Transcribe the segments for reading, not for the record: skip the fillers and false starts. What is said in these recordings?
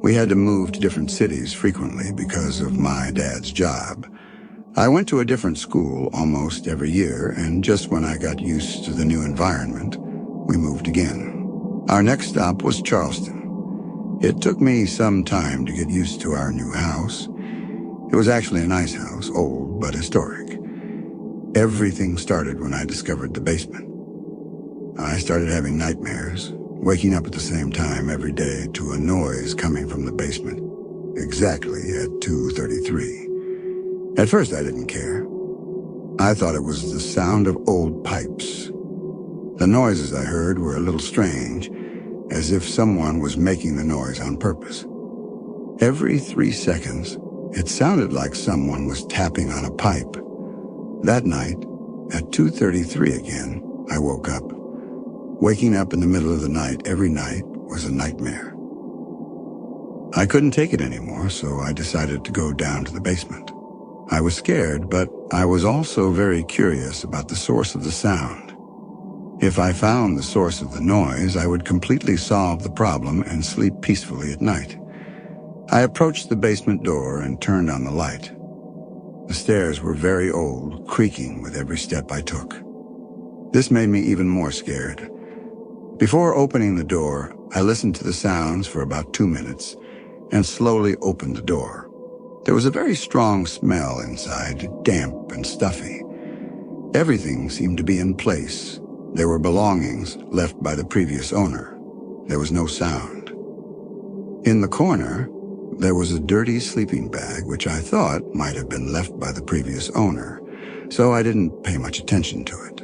We had to move to different cities frequently because of my dad's job. I went to a different school almost every year, and just when I got used to the new environment, we moved again. Our next stop was Charleston. It took me some time to get used to our new house. It was actually a nice house, old but historic. Everything started when I discovered the basement. I started having nightmares, waking up at the same time every day to a noise coming from the basement, exactly at 2:33. At first I didn't care. I thought it was the sound of old pipes. The noises I heard were a little strange, as if someone was making the noise on purpose. Every 3 seconds, it sounded like someone was tapping on a pipe. That night, at 2:33 again, I woke up. Waking up in the middle of the night every night was a nightmare. I couldn't take it anymore, so I decided to go down to the basement. I was scared, but I was also very curious about the source of the sound. If I found the source of the noise, I would completely solve the problem and sleep peacefully at night. I approached the basement door and turned on the light. The stairs were very old, creaking with every step I took. This made me even more scared. Before opening the door, I listened to the sounds for about 2 minutes and slowly opened the door. There was a very strong smell inside, damp and stuffy. Everything seemed to be in place. There were belongings left by the previous owner. There was no sound. In the corner, there was a dirty sleeping bag, which I thought might have been left by the previous owner, so I didn't pay much attention to it.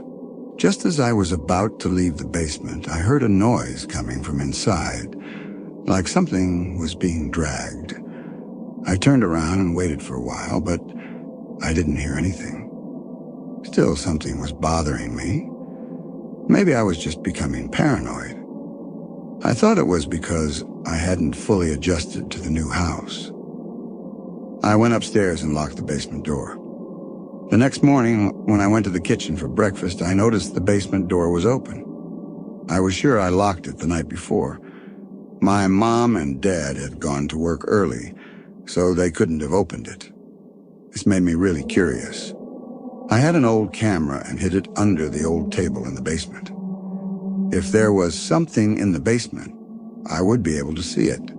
Just as I was about to leave the basement, I heard a noise coming from inside, like something was being dragged. I turned around and waited for a while, but I didn't hear anything. Still, something was bothering me. Maybe I was just becoming paranoid. I thought it was because I hadn't fully adjusted to the new house. I went upstairs and locked the basement door. The next morning, when I went to the kitchen for breakfast, I noticed the basement door was open. I was sure I locked it the night before. My mom and dad had gone to work early, so they couldn't have opened it. This made me really curious. I had an old camera and hid it under the old table in the basement. If there was something in the basement, I would be able to see it.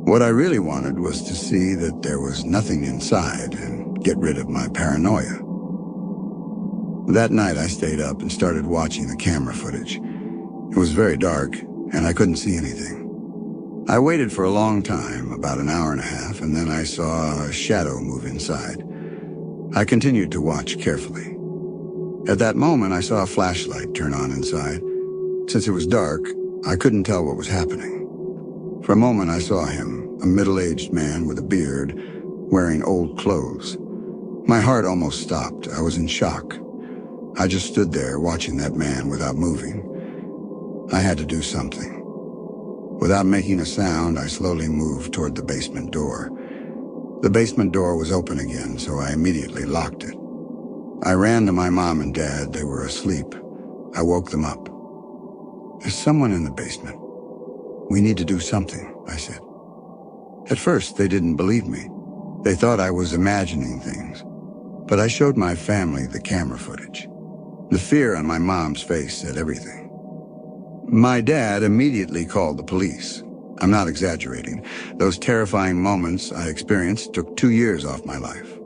What I really wanted was to see that there was nothing inside and get rid of my paranoia. That night I stayed up and started watching the camera footage. It was very dark and I couldn't see anything. I waited for a long time, about an hour and a half, and then I saw a shadow move inside. I continued to watch carefully. At that moment, I saw a flashlight turn on inside. Since it was dark, I couldn't tell what was happening. For a moment, I saw him, a middle-aged man with a beard, wearing old clothes. My heart almost stopped. I was in shock. I just stood there watching that man without moving. I had to do something. Without making a sound, I slowly moved toward the basement door. The basement door was open again, so I immediately locked it. I ran to my mom and dad. They were asleep. I woke them up. "There's someone in the basement. We need to do something," I said. At first, they didn't believe me. They thought I was imagining things. But I showed my family the camera footage. The fear on my mom's face said everything. My dad immediately called the police. I'm not exaggerating. Those terrifying moments I experienced took 2 years off my life.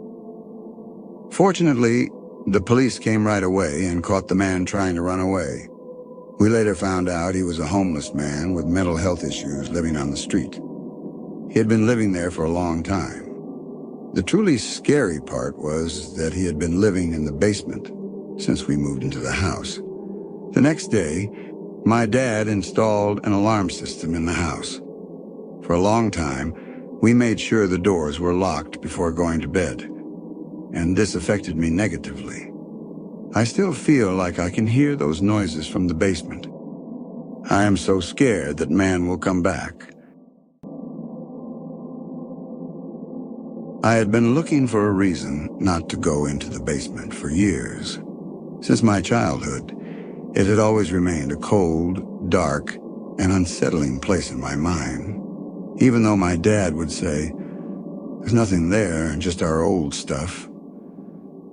Fortunately, the police came right away and caught the man trying to run away. We later found out he was a homeless man with mental health issues living on the street. He had been living there for a long time. The truly scary part was that he had been living in the basement since we moved into the house. The next day, my dad installed an alarm system in the house. For a long time, we made sure the doors were locked before going to bed, and this affected me negatively. I still feel like I can hear those noises from the basement. I am so scared that man will come back. I had been looking for a reason not to go into the basement for years. Since my childhood, it had always remained a cold, dark, and unsettling place in my mind. Even though my dad would say, "There's nothing there, just our old stuff."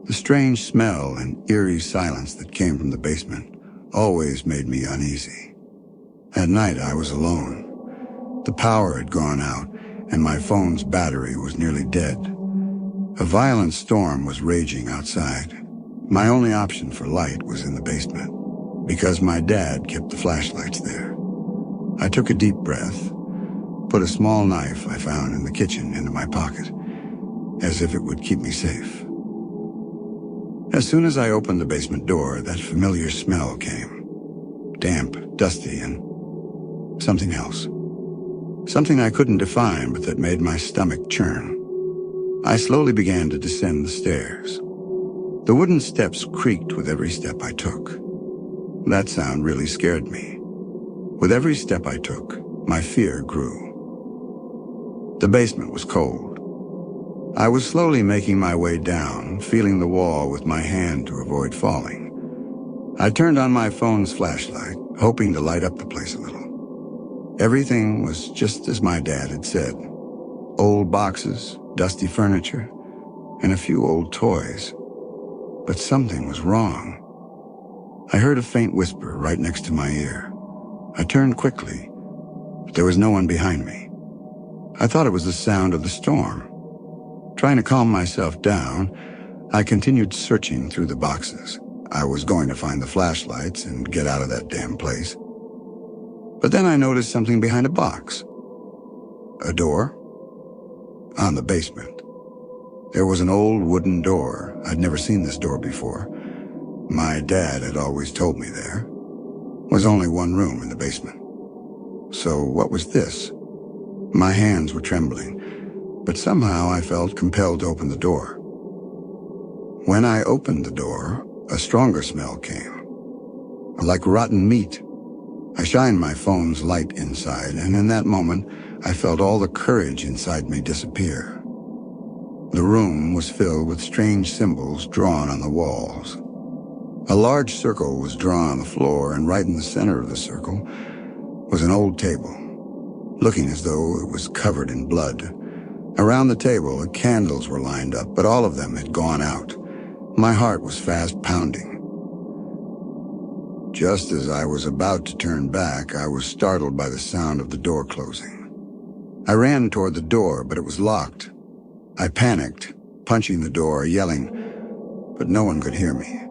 The strange smell and eerie silence that came from the basement always made me uneasy. At night, I was alone. The power had gone out, and my phone's battery was nearly dead. A violent storm was raging outside. My only option for light was in the basement, because my dad kept the flashlights there. I took a deep breath, put a small knife I found in the kitchen into my pocket, as if it would keep me safe. As soon as I opened the basement door, that familiar smell came. Damp, dusty, and something else. Something I couldn't define, but that made my stomach churn. I slowly began to descend the stairs. The wooden steps creaked with every step I took. That sound really scared me. With every step I took, my fear grew. The basement was cold. I was slowly making my way down, feeling the wall with my hand to avoid falling. I turned on my phone's flashlight, hoping to light up the place a little. Everything was just as my dad had said. Old boxes, dusty furniture, and a few old toys. But something was wrong. I heard a faint whisper right next to my ear. I turned quickly, but there was no one behind me. I thought it was the sound of the storm. Trying to calm myself down, I continued searching through the boxes. I was going to find the flashlights and get out of that damn place. But then I noticed something behind a box. A door? On the basement. There was an old wooden door. I'd never seen this door before. My dad had always told me there was only one room in the basement. So what was this? My hands were trembling, but somehow I felt compelled to open the door. When I opened the door, a stronger smell came, like rotten meat. I shined my phone's light inside, and in that moment, I felt all the courage inside me disappear. The room was filled with strange symbols drawn on the walls. A large circle was drawn on the floor, and right in the center of the circle was an old table, looking as though it was covered in blood. Around the table, the candles were lined up, but all of them had gone out. My heart was fast pounding. Just as I was about to turn back, I was startled by the sound of the door closing. I ran toward the door, but it was locked. I panicked, punching the door, yelling, but no one could hear me.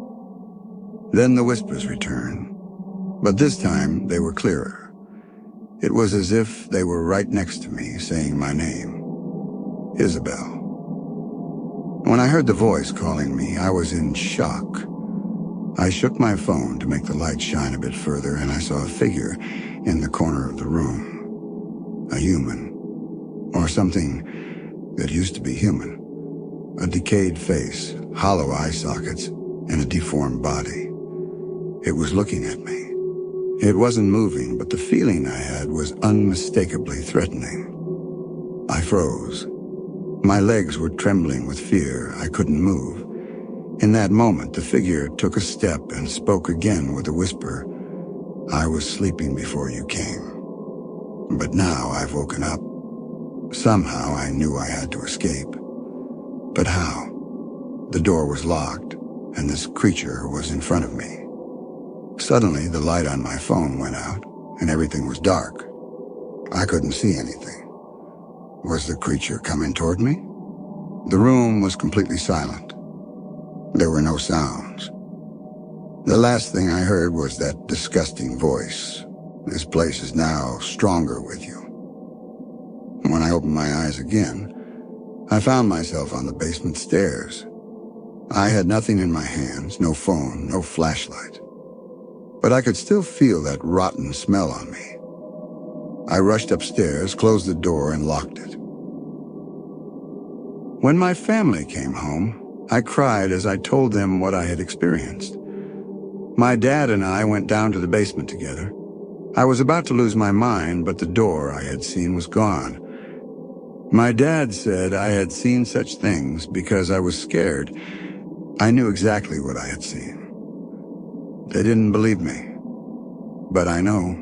Then the whispers returned, but this time they were clearer. It was as if they were right next to me, saying my name. Isabel. When I heard the voice calling me, I was in shock. I shook my phone to make the light shine a bit further, and I saw a figure in the corner of the room. A human, or something that used to be human. A decayed face, hollow eye sockets, and a deformed body. It was looking at me. It wasn't moving, but the feeling I had was unmistakably threatening. I froze. My legs were trembling with fear. I couldn't move. In that moment, the figure took a step and spoke again with a whisper. "I was sleeping before you came. But now I've woken up. Somehow I knew I had to escape. But how? The door was locked, and this creature was in front of me. Suddenly, the light on my phone went out, and everything was dark. I couldn't see anything. Was the creature coming toward me? The room was completely silent. There were no sounds. The last thing I heard was that disgusting voice. "This place is now stronger with you." When I opened my eyes again, I found myself on the basement stairs. I had nothing in my hands, no phone, no flashlight. But I could still feel that rotten smell on me. I rushed upstairs, closed the door, and locked it. When my family came home, I cried as I told them what I had experienced. My dad and I went down to the basement together. I was about to lose my mind, but the door I had seen was gone. My dad said I had seen such things because I was scared. I knew exactly what I had seen. They didn't believe me. But I know.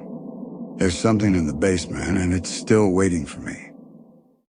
There's something in the basement, and it's still waiting for me.